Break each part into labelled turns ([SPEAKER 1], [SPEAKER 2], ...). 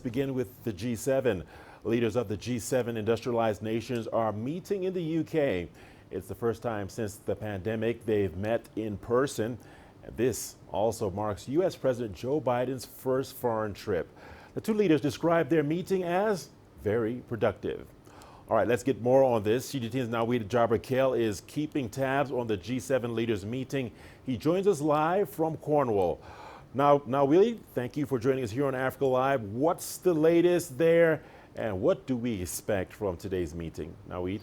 [SPEAKER 1] Begin with the G7. Leaders of the G7 industrialized nations are meeting in the UK. It's the first time since the pandemic they've met in person. This also marks U.S. President Joe Biden's first foreign trip. The two leaders described their meeting as very productive. All right, let's get more on this. CGTN's Nawid Jabrakel is keeping tabs on the G7 leaders meeting. He joins us live from Cornwall. Now, Willie, thank you for joining us here on Africa Live. What's the latest there, and what do we expect from today's meeting? Nawid?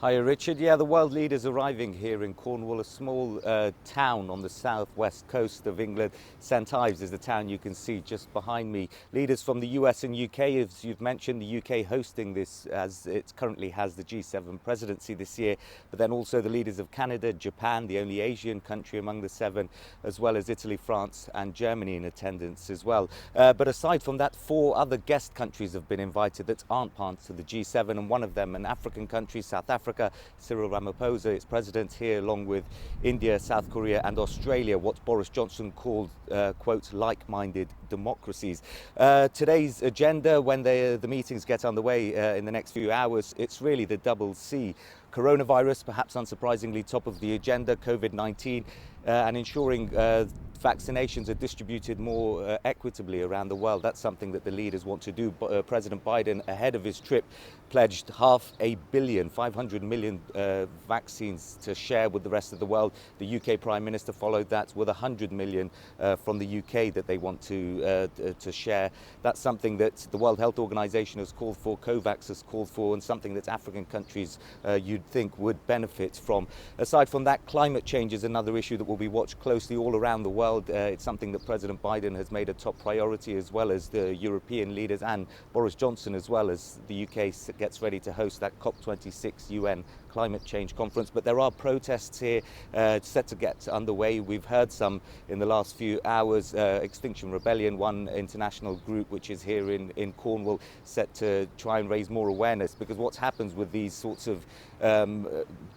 [SPEAKER 2] Hi, Richard. Yeah, the world leaders arriving here in Cornwall, a small town on the southwest coast of England. St Ives is the town you can see just behind me. Leaders from the US and UK, as you've mentioned, the UK hosting this as it currently has the G7 presidency this year, but then also the leaders of Canada, Japan, the only Asian country among the seven, as well as Italy, France and Germany in attendance as well. But aside from that, 4 other guest countries have been invited that aren't part of the G7, and one of them an African country, South Africa. Cyril Ramaphosa, its president here, along with India, South Korea and Australia, what Boris Johnson called, quote, like-minded democracies. Today's agenda, when the meetings get underway in the next few hours, it's really the double C. Coronavirus, perhaps unsurprisingly, top of the agenda, COVID-19, and ensuring vaccinations are distributed more equitably around the world. That's something that the leaders want to do. President Biden, ahead of his trip, pledged 500 million vaccines to share with the rest of the world. The UK Prime Minister followed that with 100 million from the UK that they want to share. That's something that the World Health Organization has called for, COVAX has called for, and something that African countries you'd think would benefit from. Aside from that, climate change is another issue that will be watched closely all around the world. It's something that President Biden has made a top priority, as well as the European leaders and Boris Johnson, as well as the UK gets ready to host that COP26 UN climate change conference. But there are protests here set to get underway. We've heard some in the last few hours. Extinction Rebellion, one international group which is here in Cornwall, set to try and raise more awareness, because what happens with these sorts of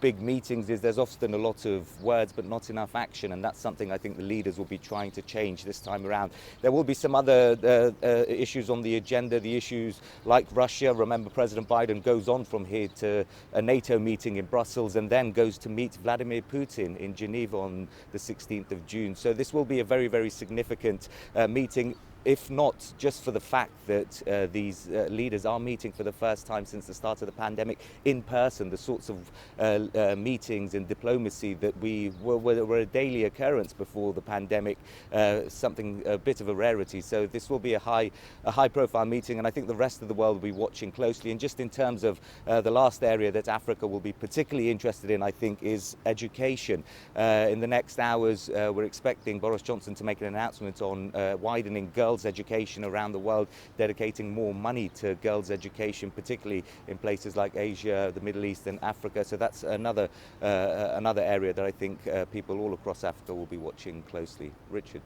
[SPEAKER 2] big meetings is there's often a lot of words but not enough action, and that's something I think the leaders will be trying to change this time around. There will be some other issues on the agenda, the issues like Russia. Remember, President Biden goes on from here to a NATO meeting in Brussels and then goes to meet Vladimir Putin in Geneva on the 16th of June. So this will be a very, very significant meeting, if not just for the fact that these leaders are meeting for the first time since the start of the pandemic in person, the sorts of meetings and diplomacy that were a daily occurrence before the pandemic, something a bit of a rarity. So this will be a high profile meeting, and I think the rest of the world will be watching closely. And just in terms of the last area that Africa will be particularly interested in, I think, is education. In the next hours, we're expecting Boris Johnson to make an announcement on widening girls' education around the world, dedicating more money to girls' education, particularly in places like Asia, the Middle East and Africa. So that's another area that I think people all across Africa will be watching closely. Richard.